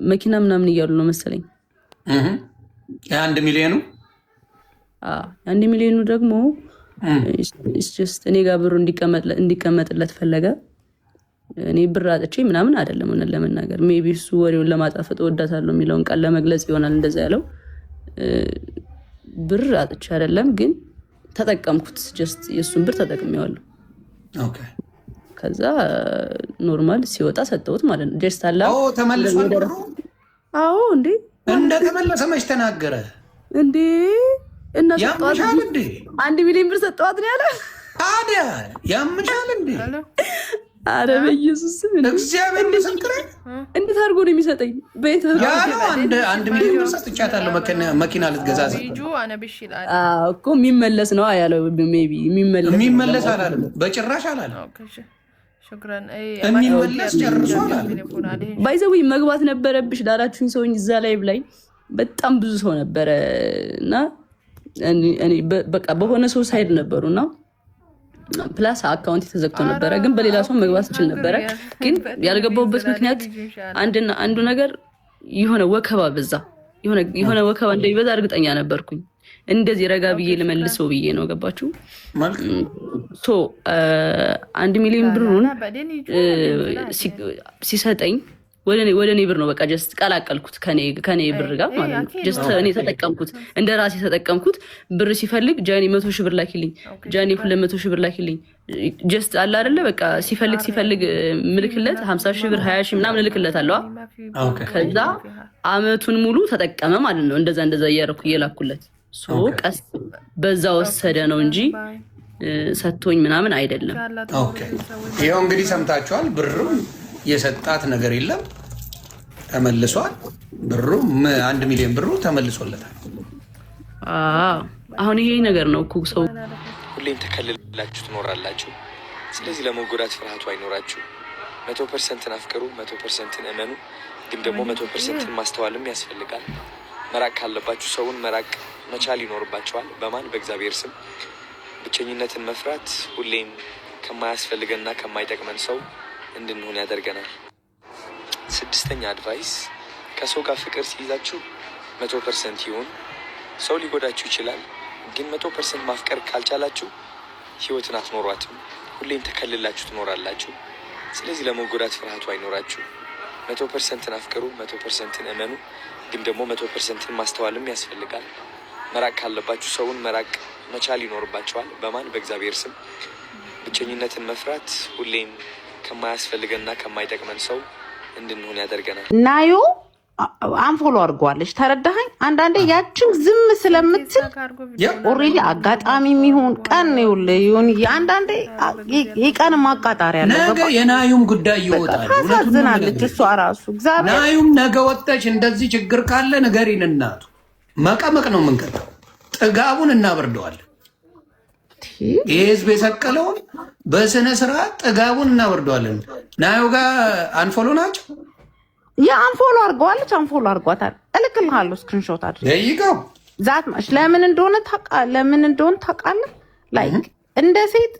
መኪና ምናምን እያሉ ነው መሰለኝ። 1 ሚሊዮኑ 1 ሚሊዮኑ ደግሞ እኔ ጋር ብሩ እንዲቀመጥለት ፈለገ። እኔ ብር አጥቼ ምናምን አይደለም ሆነ ለመናገር ሜቢ እሱ ወሬውን ለማጣፈጥ ወዳታለሁ የሚለውን ቃል ለመግለጽ ይሆናል እንደዛ ያለው። ብር አጥቼ አይደለም ግን ተጠቀምኩት። ጀስት የሱን ብር ተጠቅሜዋለሁ። ኦኬ ከዛ ኖርማል ሲወጣ ሰጠሁት ማለት ነው። ጀስት አላ ተመልሶ ብሩ እንዴ እንደተመለሰ መች ተናገረ እንዴ? እና ያምሻል እንዴ? 1 ሚሊዮን ብር ሰጠዋት ነው ያለ። ታዲያ ያምሻል እንዴ? አረ በኢየሱስ ስም እግዚአብሔር ምስክሬ፣ እንዴት አድርጎ ነው የሚሰጠኝ? ቤት ያለው 1 ሚሊዮን ብር ሰጥቻታለሁ መኪና ልትገዛ እኮ የሚመለስ ነው ያለው። ሜቢ የሚመለስ አላለም፣ በጭራሽ አላለም። የሚመለስ ጨርሶ አላለም። ባይዘዊ መግባት ነበረብሽ ላላችሁኝ ሰውኝ እዛ ላይ ላይ በጣም ብዙ ሰው ነበረ እና በቃ በሆነ ሰው ሳይድ ነበሩና ፕላስ አካውንት ተዘግቶ ነበረ። ግን በሌላ ሰው መግባት ይችል ነበረ። ግን ያልገባሁበት ምክንያት አንዱ ነገር የሆነ ወከባ በዛ፣ የሆነ ወከባ እንደሚበዛ እርግጠኛ ነበርኩኝ። እንደዚህ ረጋ ብዬ ልመልሰው ብዬ ነው። ገባችሁ? 1 ሚሊዮን ብሩን ሲሰጠኝ ወደ እኔ ብር ነው በቃ ጀስት ቀላቀልኩት ከኔ ብር ጋር ማለት ነው። ጀስት እኔ ተጠቀምኩት፣ እንደ ራሴ ተጠቀምኩት። ብር ሲፈልግ ጃኒ 100 ሺህ ብር ላኪልኝ፣ ጃኒ 200 ሺህ ብር ላኪልኝ። ጀስት አለ አይደለ በቃ ሲፈልግ ምልክለት 50 ሺህ ብር 20 ሺህ ምናምን ልክለት አለዋ። ከዛ አመቱን ሙሉ ተጠቀመ ማለት ነው። እንደዛ እያደረኩ እየላኩለት ቀስ በዛ ወሰደ ነው እንጂ ሰጥቶኝ ምናምን አይደለም። ኦኬ ይሄው እንግዲህ ሰምታችኋል። ብሩ የሰጣት ነገር የለም፣ ተመልሷል። ብሩ 1 ሚሊዮን ብሩ ተመልሶለታል። አሁን ይሄ ነገር ነው እኮ ሰው ሁሌም ተከልላችሁ ትኖራላችሁ። ስለዚህ ለመጎዳት ፍርሃቱ አይኖራችሁ። 100% አፍቅሩ፣ 100% እመኑ። ግን ደግሞ 100% ማስተዋልም ያስፈልጋል። መራቅ ካለባችሁ ሰውን መራቅ መቻል ይኖርባቸዋል። በማን? በእግዚአብሔር ስም። ብቸኝነትን መፍራት ሁሌም ከማያስፈልገንና ከማይጠቅመን ሰው እንድንሆን ያደርገናል። 6ኛ አድቫይስ፣ ከሰው ጋር ፍቅር ሲይዛችሁ 100% ይሁን። ሰው ሊጎዳችሁ ይችላል፣ ግን 100% ማፍቀር ካልቻላችሁ ህይወትን አትኖሯትም። ሁሌም ተከልላችሁ ትኖራላችሁ። ስለዚህ ለመጎዳት ፍርሃቱ አይኖራችሁ። 100% አፍቅሩ፣ 100% እመኑ። ግን ደግሞ 100% ማስተዋልም ያስፈልጋል። መራቅ ካለባችሁ ሰውን መራቅ መቻል ይኖርባቸዋል። በማን? በእግዚአብሔር ስም። ብቸኝነትን መፍራት ሁሌም ከማያስፈልገንና ከማይጠቅመን ሰው እንድንሆን ያደርገናል። ናዮ አንፎሎ አድርጓለች። ተረዳኸኝ? አንዳንዴ ያችን ዝም ስለምትል ኦሬዲ አጋጣሚ የሚሆን ቀን ይሁን አንዳንዴ የቀን ማቃጣሪያ ያለው ነገ የናዩም ጉዳይ ይወጣል። ታሳዝናለች እሷ ራሱ። እግዚአብሔር ናዩም ነገ ወጣች እንደዚህ ችግር ካለ ንገሪን። እናቱ መቀመቅ ነው የምንቀጣው። ጥጋቡን እናበርደዋለን። ይህ ህዝብ የሰቀለውን በስነ ስርዓት ጥጋቡን እናበርደዋለን። ናዩ ጋር አንፎሎ ናቸው። የአንፎሎ አድርገዋለች። አንፎሎ አድርጓታል። እልክልሃለሁ ስክሪንሾት አድርገው ይይጋው ዛት ማሽ ለምን እንደሆነ ታውቃለህ? ላይክ እንደ ሴት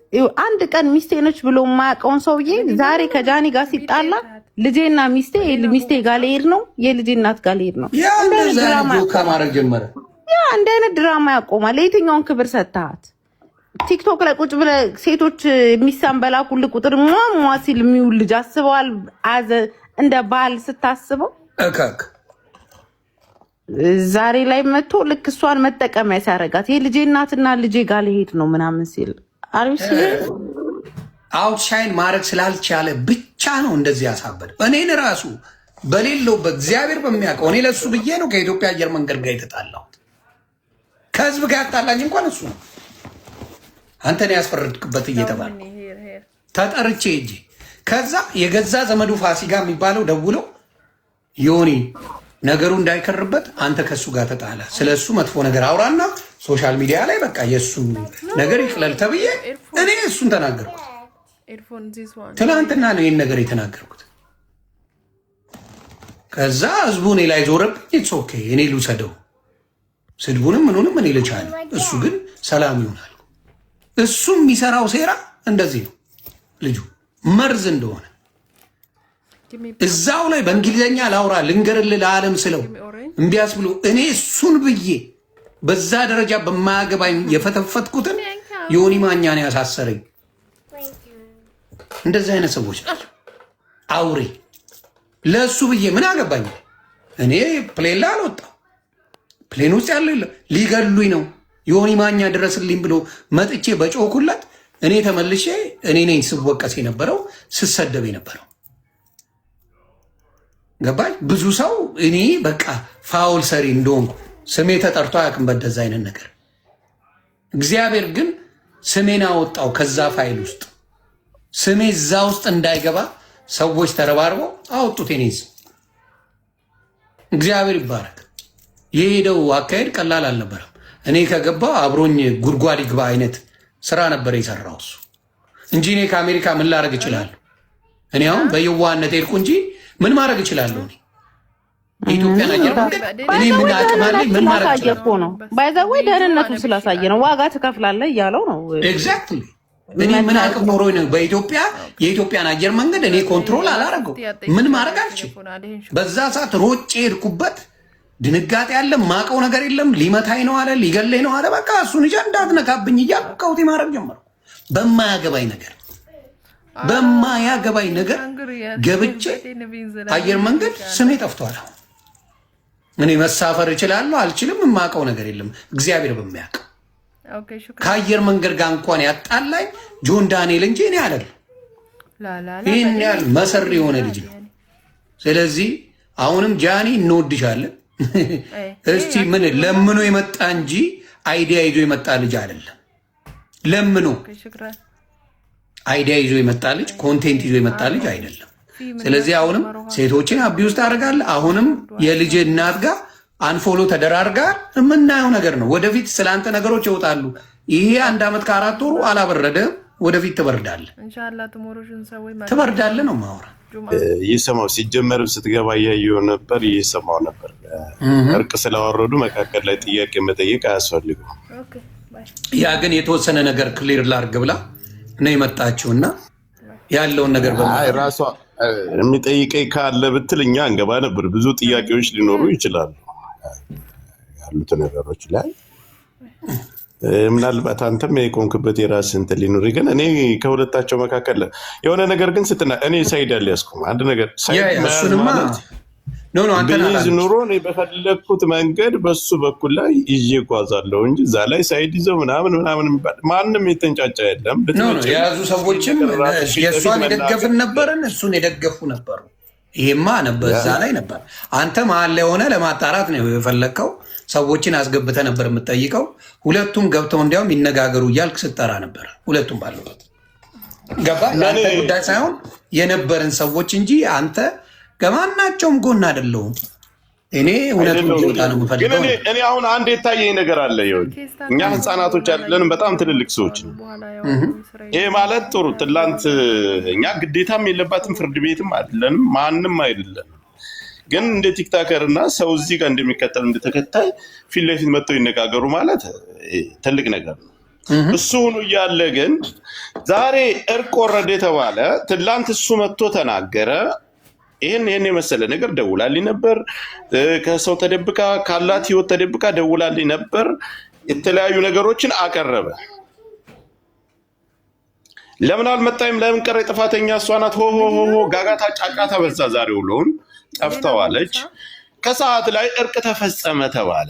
አንድ ቀን ሚስቴ ነች ብሎ የማያውቀውን ሰውዬ ዛሬ ከጃኒ ጋር ሲጣላ ልጄና ሚስቴ ጋር ልሄድ ነው፣ የልጄ እናት ጋር ልሄድ ነው። ከማድረግ ጀመረ። እንደ አይነት ድራማ ያቆማል። ለየትኛውን ክብር ሰጥተሃት? ቲክቶክ ላይ ቁጭ ብለህ ሴቶች የሚሳንበላኩልህ ቁጥር ሟሟ ሲል የሚውል ልጅ አስበዋል? እንደ ባል ስታስበው እከክ ዛሬ ላይ መጥቶ ልክ እሷን መጠቀሚያ ሲያደርጋት የልጄ እናትና ልጄ ጋር ልሄድ ነው ምናምን ሲል አውትሻይን ማድረግ ስላልቻለ ብቻ ነው እንደዚህ ያሳበደ። እኔን ራሱ በሌለውበት እግዚአብሔር በሚያውቀው እኔ ለሱ ብዬ ነው ከኢትዮጵያ አየር መንገድ ጋር የተጣላሁት። ከህዝብ ጋር ያጣላኝ እንኳን እሱ ነው። አንተን ያስፈረድክበት እየተባለ ተጠርቼ ሂጄ ከዛ የገዛ ዘመዱ ፋሲካ የሚባለው ደውለው ዮኒ ነገሩ እንዳይከርበት አንተ ከሱ ጋር ተጣላ፣ ስለሱ መጥፎ ነገር አውራና ሶሻል ሚዲያ ላይ በቃ የሱ ነገር ይቅለል ተብዬ እኔ እሱን ተናገርኩት። ትናንትና ነው ይህን ነገር የተናገርኩት። ከዛ ህዝቡ እኔ ላይ ዞረብኝ። ኢትስ ኦኬ እኔ ልውሰደው፣ ስድቡንም ምኑንም እኔ ልቻለሁ፣ እሱ ግን ሰላም ይሆናል። እሱ የሚሰራው ሴራ እንደዚህ ነው። ልጁ መርዝ እንደሆነ እዛው ላይ በእንግሊዘኛ ላውራ ልንገርልህ ለዓለም ስለው እምቢያስ ብሎ እኔ እሱን ብዬ በዛ ደረጃ በማያገባኝ የፈተፈትኩትን ዮኒ ማኛ ነው ያሳሰረኝ። እንደዚህ አይነት ሰዎች ናቸው አውሬ። ለእሱ ብዬ ምን አገባኝ? እኔ ፕሌን ላይ አልወጣም። ፕሌን ውስጥ ያለ ሊገሉኝ ነው ዮኒ ማኛ ድረስልኝ ብሎ መጥቼ በጮኩለት እኔ ተመልሼ እኔ ነኝ ስወቀስ የነበረው ስሰደብ የነበረው ገባኝ። ብዙ ሰው እኔ በቃ ፋውል ሰሪ እንደሆንኩ ስሜ ተጠርቶ አያውቅም በደዛ አይነት ነገር። እግዚአብሔር ግን ስሜን አወጣው ከዛ ፋይል ውስጥ። ስሜ እዛ ውስጥ እንዳይገባ ሰዎች ተረባርበው አወጡት የኔ ስም። እግዚአብሔር ይባረክ። የሄደው አካሄድ ቀላል አልነበረም። እኔ ከገባው አብሮኝ ጉድጓድ ይግባ አይነት ስራ ነበር የሰራው እሱ እንጂ እኔ ከአሜሪካ ምን ላደርግ እችላለሁ? እኔ አሁን በየዋህነት ሄድኩ እንጂ ምን ማድረግ እችላለሁ? የኢትዮጵያን አየር መንገድ እኔ ምን አቅም አለኝ? ምን ማድረግ እችላለሁ ነው ባይዛው ደህንነቱ ስላሳየ ነው። ዋጋ ትከፍላለህ እያለው ነው። ኤግዛክትሊ። እኔ ምን አቅም ኖሮኝ ነው በኢትዮጵያ የኢትዮጵያን አየር መንገድ እኔ ኮንትሮል አላደረገው? ምን ማድረግ አልችልም። በዛ ሰዓት ሮጬ ሄድኩበት። ድንጋጤ ያለ ማቀው ነገር የለም። ሊመታኝ ነው አለ፣ ሊገለኝ ነው አለ። በቃ እሱን ይዤ እንዳትነካብኝ እያልኩ ቀውጤ ማድረግ ጀመርኩ። በማያገባኝ ነገር ገብቼ አየር መንገድ ስሜ ጠፍቷል። እኔ መሳፈር እችላለሁ አልችልም የማውቀው ነገር የለም። እግዚአብሔር በሚያውቅ ከአየር መንገድ ጋር እንኳን ያጣላኝ ጆን ዳንኤል እንጂ እኔ አይደለም። ይህን ያህል መሰሪ የሆነ ልጅ ነው። ስለዚህ አሁንም ጃኒ እንወድሻለን። እስቲ ምን ለምኖ የመጣ እንጂ አይዲያ ይዞ የመጣ ልጅ አይደለም። ለምኖ አይዲያ ይዞ የመጣ ልጅ፣ ኮንቴንት ይዞ የመጣ ልጅ አይደለም። ስለዚህ አሁንም ሴቶችን አቢውስ ታደርጋለህ። አሁንም የልጅ እናት ጋር አንፎሎ ተደራርጋ የምናየው ነገር ነው። ወደፊት ስላንተ ነገሮች ይወጣሉ። ይሄ 1 ዓመት ከ4 ወሩ አላበረደም። ወደፊት ትበርዳለህ ነው ማውራ። ይሰማው ሲጀመርም ስትገባ እያየሁ ነበር፣ ይሰማው ነበር። እርቅ ስላወረዱ መካከል ላይ ጥያቄ መጠየቅ አያስፈልግም። ያ ግን የተወሰነ ነገር ክሊር ላርግ ብላ ነው የመጣችውና ያለውን ነገር ራሷ የሚጠይቀኝ ካለ ብትል እኛ እንገባ ነበር። ብዙ ጥያቄዎች ሊኖሩ ይችላሉ ያሉት ነገሮች ላይ ምናልባት አንተም የቆምክበት የራስህ እንትን ሊኖር ግን እኔ ከሁለታቸው መካከል የሆነ ነገር ግን ስትና እኔ ሳይድ ያለ ያስቆም አንድ ነገር ሳይድ ማለት ቢይዝ ኑሮ እኔ በፈለግኩት መንገድ በሱ በኩል ላይ ይዤ እጓዛለሁ እንጂ እዛ ላይ ሳይድ ይዘው ምናምን ማንም የተንጫጫ የለም። የያዙ ሰዎችም የእሷን የደገፍን ነበርን፣ እሱን የደገፉ ነበሩ። ይሄማ ነበር እዛ ላይ ነበር። አንተ መሀል ላይ ሆነ ለማጣራት ነው የፈለግከው። ሰዎችን አስገብተህ ነበር የምትጠይቀው። ሁለቱም ገብተው እንዲያውም ይነጋገሩ እያልክ ስትጠራ ነበር። ሁለቱም ባሉበት ገባ። ለአንተ ጉዳይ ሳይሆን የነበርን ሰዎች እንጂ አንተ ከማናቸውም ጎን አይደለሁም። እኔ እውነቱን ሊወጣ ነው የምፈልገው። እኔ አሁን አንድ የታየኝ ነገር አለ። እኛ ህፃናቶች አይደለንም፣ በጣም ትልልቅ ሰዎች ነው። ይሄ ማለት ጥሩ ትላንት እኛ ግዴታም የለባትም ፍርድ ቤትም አይደለንም፣ ማንም አይደለም። ግን እንደ ቲክታከር እና ሰው እዚህ ጋር እንደሚከተል እንደተከታይ ፊት ለፊት መጥተው ይነጋገሩ ማለት ትልቅ ነገር ነው። እሱ ሆኖ እያለ ግን ዛሬ እርቅ ወረደ የተባለ ትላንት እሱ መጥቶ ተናገረ። ይህን የመሰለ ነገር ደውላልኝ ነበር። ከሰው ተደብቃ ካላት ህይወት ተደብቃ ደውላልኝ ነበር። የተለያዩ ነገሮችን አቀረበ። ለምን አልመጣይም? ለምን ቀረ? ጥፋተኛ እሷ ናት። ሆ ጋጋታ ጫጫታ በዛ። ዛሬ ውሎውን ጠፍተዋለች። ከሰዓት ላይ እርቅ ተፈጸመ ተባለ።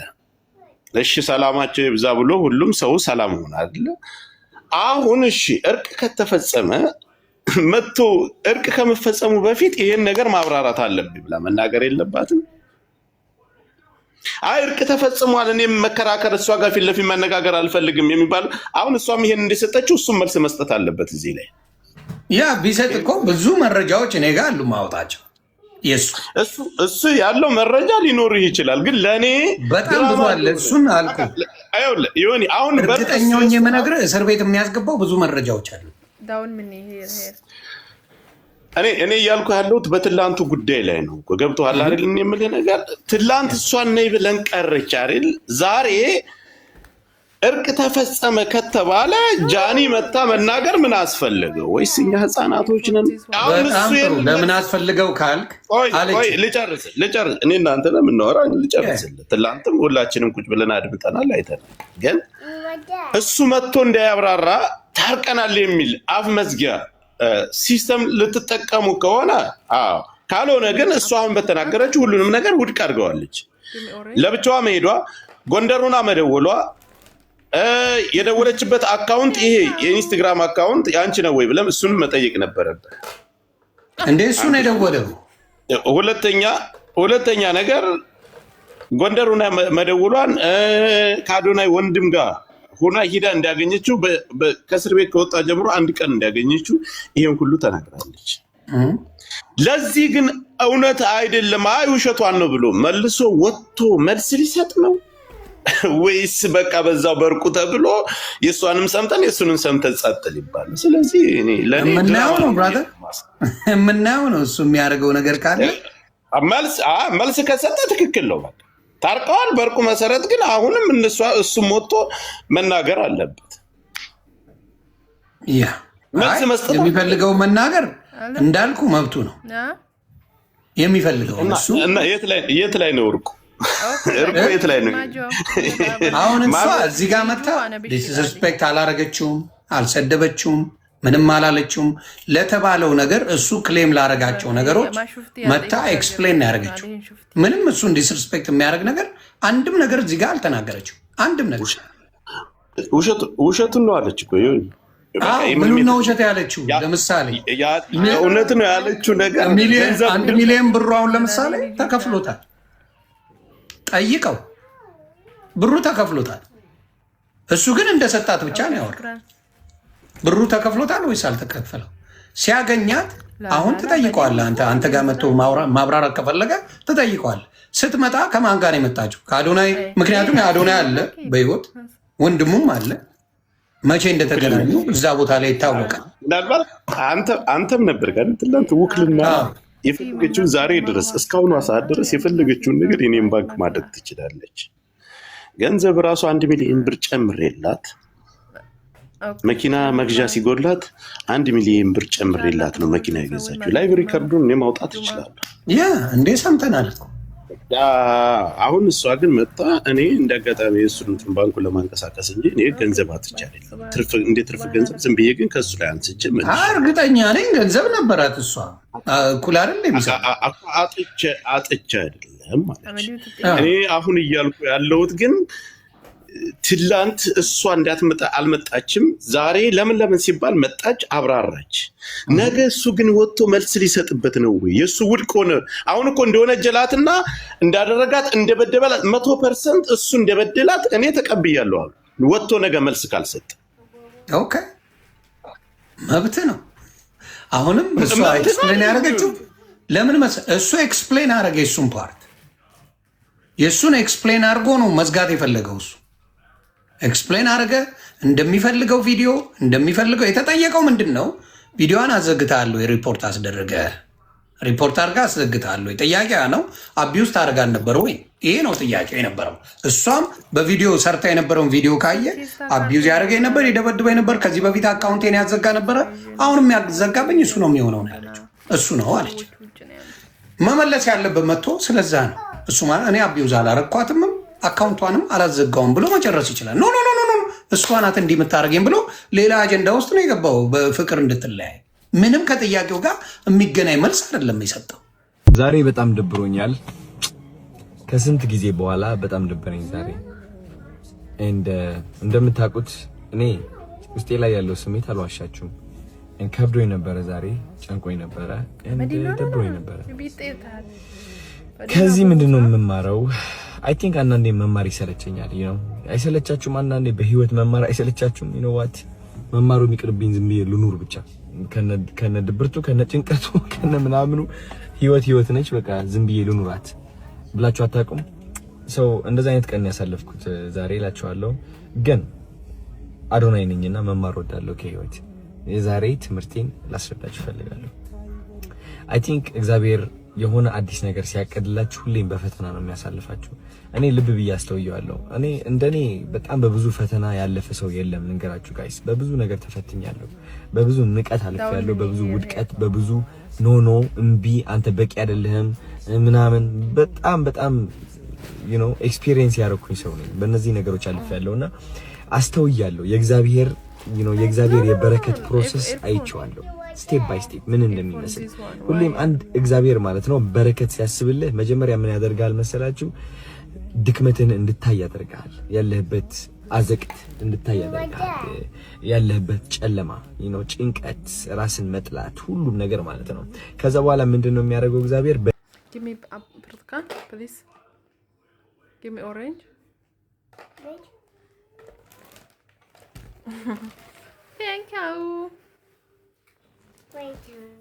እሺ ሰላማቸው ይብዛ ብሎ ሁሉም ሰው ሰላም ሆናል። አሁን እሺ እርቅ ከተፈጸመ መጥቶ እርቅ ከመፈጸሙ በፊት ይሄን ነገር ማብራራት አለብኝ ብላ መናገር የለባትም? አይ እርቅ ተፈጽሟል እኔም መከራከር እሷ ጋር ፊት ለፊት መነጋገር አልፈልግም የሚባል አሁን እሷም ይሄን እንደሰጠችው እሱም መልስ መስጠት አለበት። እዚህ ላይ ያ ቢሰጥ እኮ ብዙ መረጃዎች እኔ ጋር አሉ ማውጣቸው። እሱ ያለው መረጃ ሊኖርህ ይችላል፣ ግን ለእኔ በጣም ብዙ አለ። እሱን አልኩ ይሆን አሁን በእርግጠኛውን የምነግርህ እስር ቤት የሚያስገባው ብዙ መረጃዎች አሉ። እኔ እያልኩ ያለሁት በትላንቱ ጉዳይ ላይ ነው። ገብቶሃል አይደል? የምልህ ነገር ትላንት እሷን ነይ ብለን ቀረች አይደል? ዛሬ እርቅ ተፈጸመ ከተባለ ጃኒ መታ መናገር ምን አስፈልገው? ወይስ እኛ ህፃናቶች ነን? በጣም ጥሩ። ለምን አስፈልገው ካልክ ቆይ ልጨርስ። እኔ እናንተ ለምናወራ ልጨርስልህ። ትላንትም ሁላችንም ቁጭ ብለን አድምጠናል፣ አይተናል። ግን እሱ መጥቶ እንዳያብራራ ታርቀናል የሚል አፍ መዝጊያ ሲስተም ልትጠቀሙ ከሆነ አዎ፣ ካልሆነ ግን እሱ አሁን በተናገረችው ሁሉንም ነገር ውድቅ አድርገዋለች። ለብቻዋ መሄዷ፣ ጎንደሩና መደወሏ፣ የደወለችበት አካውንት ይሄ የኢንስታግራም አካውንት ያንቺ ነው ወይ ብለም እሱን መጠየቅ ነበረበት እንዴ? እሱ ነው የደወለው። ሁለተኛ ነገር ጎንደሩና መደወሏን ከአዶናይ ወንድም ጋር ሆና ሂዳ እንዳገኘችው ከእስር ቤት ከወጣ ጀምሮ አንድ ቀን እንዳገኘችው ይሄን ሁሉ ተናግራለች። ለዚህ ግን እውነት አይደለም አይ ውሸቷን ነው ብሎ መልሶ ወጥቶ መልስ ሊሰጥ ነው ወይስ በቃ በዛው በርቁ ተብሎ የእሷንም ሰምተን የእሱንም ሰምተን ጸጥ ሊባል? ስለዚህ እኔ ለኔ ምናው ነው ብራዘር ምናው ነው እሱ የሚያደርገው ነገር ካለ መልስ ከሰጠ ትክክል ነው። በቃ ታርቀዋል በርቁ መሰረት። ግን አሁንም እሱም ወጥቶ መናገር አለበት። ያ መልስ መስጠት የሚፈልገው መናገር እንዳልኩ መብቱ ነው የሚፈልገው እሱ። እና የት ላይ ነው እርቁ? የት ላይ ነው? አሁን እሷ እዚህ ጋር መታ ዲስሪስፔክት አላረገችውም፣ አልሰደበችውም፣ ምንም አላለችውም። ለተባለው ነገር እሱ ክሌም ላረጋቸው ነገሮች መታ ኤክስፕሌን ያደረገችው። ምንም እሱን ዲስሪስፔክት የሚያደርግ ነገር አንድም ነገር እዚህ ጋር አልተናገረችው። አንድም ነገር ውሸቱን ነው አለች እኮ። ምኑን ነው ውሸት ያለችው? ለምሳሌ እውነት ነው ያለችው ነገር 1 ሚሊዮን ብሩ አሁን ለምሳሌ ተከፍሎታል። ጠይቀው ብሩ ተከፍሎታል። እሱ ግን እንደሰጣት ብቻ ነው ያወራው። ብሩ ተከፍሎታል ወይስ አልተከፈለው? ሲያገኛት አሁን ትጠይቀዋለህ። አንተ ጋር መጥቶ ማብራራት ከፈለገ ትጠይቀዋለህ። ስትመጣ ከማን ጋር ነው የመጣችው? ከአዶናይ። ምክንያቱም የአዶናይ አለ በህይወት ወንድሙም አለ። መቼ እንደተገናኙ እዛ ቦታ ላይ ይታወቃል። ምናልባት አንተም ነበር ጋር ትላንት ውክልና የፈለገችውን ዛሬ ድረስ እስካሁኗ ሰዓት ድረስ የፈለገችውን ነገር የኔም ባንክ ማድረግ ትችላለች። ገንዘብ ራሱ 1 ሚሊዮን ብር ጨምሬላት መኪና መግዣ ሲጎላት 1 ሚሊዮን ብር ጨምሬላት ነው መኪና የገዛችው። ላይቭ ሪከርዱን እኔ ማውጣት እችላለሁ። ያ እንዴ ሰምተናል። አሁን እሷ ግን መጣ እኔ እንዳጋጣሚ የእሱን ባንኩን ለማንቀሳቀስ እንጂ እኔ ገንዘብ አጥቼ አይደለም። እንደ ትርፍ ገንዘብ ዝም ብዬ ግን ከሱ ላይ አንስቼ እርግጠኛ ነኝ ገንዘብ ነበራት እሷ። እኩል አይደል አጥቼ አይደለም ማለት እኔ አሁን እያልኩ ያለሁት ግን ትላንት እሷ እንዳትመጣ አልመጣችም። ዛሬ ለምን ሲባል መጣች፣ አብራራች። ነገ እሱ ግን ወጥቶ መልስ ሊሰጥበት ነው ወይ? የእሱ ውድቅ ሆነ። አሁን እኮ እንደሆነ ጀላትና እንዳደረጋት እንደበደበላት 100% እሱ እንደበደላት እኔ ተቀብያለሁ። ወጥቶ ነገ መልስ ካልሰጥ ኦኬ መብት ነው። አሁንም እሱ ኤክስፕሌን ያደረገችው ለምን እሱ ኤክስፕሌን አደረገ። የእሱን ፓርት የእሱን ኤክስፕሌን አድርጎ ነው መዝጋት የፈለገው። እሱ ኤክስፕሌን አድርገ እንደሚፈልገው ቪዲዮ እንደሚፈልገው የተጠየቀው ምንድን ነው? ቪዲዮዋን አዘግታለሁ፣ የሪፖርት አስደረገ ሪፖርት አድርጋ አስዘግታለሁ። ጥያቄ ነው አቢውስ ታደርጋ ነበር ወይ? ይሄ ነው ጥያቄ የነበረው። እሷም በቪዲዮ ሰርታ የነበረውን ቪዲዮ ካየ አቢውዝ ያደረገ ነበር፣ የደበድበ ነበር። ከዚህ በፊት አካውንቴን ያዘጋ ነበረ፣ አሁንም ያዘጋብኝ እሱ ነው የሚሆነው ነው ያለችው። እሱ ነው አለች። መመለስ ያለበት መጥቶ ስለዛ ነው እሱ ማለት እኔ አቢውዝ አላረኳትም አካውንቷንም አላዘጋውም ብሎ መጨረስ ይችላል። ኖ እሷ ናት እንዲህ የምታደርገኝ ብሎ ሌላ አጀንዳ ውስጥ ነው የገባው። በፍቅር እንድትለያይ ምንም ከጥያቄው ጋር የሚገናኝ መልስ አይደለም የሰጠው። ዛሬ በጣም ደብሮኛል። ከስንት ጊዜ በኋላ በጣም ደበረኝ ዛሬ። እንደምታውቁት እኔ ውስጤ ላይ ያለው ስሜት አልዋሻችሁም። ከብዶኝ ነበረ፣ ዛሬ ጨንቆኝ ነበረ፣ ደብሮኝ ነበረ። ከዚህ ምንድነው የምማረው? አይ ቲንክ አንዳንዴ መማር ይሰለቸኛል። አይሰለቻችሁም? አንዳንዴ በህይወት መማር አይሰለቻችሁም? ዋት መማሩ የሚቅርብኝ ዝም ብዬ ልኑር ብቻ ከነ ድብርቱ ከነ ጭንቀቱ ከነ ምናምኑ ህይወት ነች፣ በቃ ዝም ብዬ ልኑራት ብላችሁ አታውቁም? ሰው እንደዛ አይነት ቀን ያሳለፍኩት ዛሬ እላችኋለሁ። ግን አዶናይ ነኝና መማር ወዳለሁ ከህይወት። የዛሬ ትምህርቴን ላስረዳችሁ ፈልጋለሁ። አይ ቲንክ እግዚአብሔር የሆነ አዲስ ነገር ሲያቀድላችሁ ሁሌም በፈተና ነው የሚያሳልፋችሁ። እኔ ልብ ብዬ አስተውየዋለሁ። እኔ እንደኔ በጣም በብዙ ፈተና ያለፈ ሰው የለም። ልንገራችሁ ጋይስ፣ በብዙ ነገር ተፈትኛለሁ። በብዙ ንቀት አልፌያለሁ፣ በብዙ ውድቀት፣ በብዙ ኖ እምቢ፣ አንተ በቂ አይደለህም ምናምን በጣም ኤክስፒሪየንስ ያደረኩኝ ሰው ነኝ። በእነዚህ ነገሮች አልፌያለሁና አስተውያለሁ። የእግዚአብሔር የበረከት ፕሮሰስ አይቼዋለሁ። ስቴፕ ባይ ስቴፕ ምን እንደሚመስል ሁሌም አንድ እግዚአብሔር ማለት ነው በረከት ሲያስብልህ መጀመሪያ ምን ያደርጋል መሰላችሁ? ድክመትን እንድታይ ያደርጋል። ያለህበት አዘቅት እንድታይ ያደርጋል። ያለህበት ጨለማ ጭንቀት፣ ራስን መጥላት፣ ሁሉም ነገር ማለት ነው። ከዛ በኋላ ምንድነው የሚያደርገው እግዚአብሔር? Give me a Portugal, please. Give me orange. Thank you.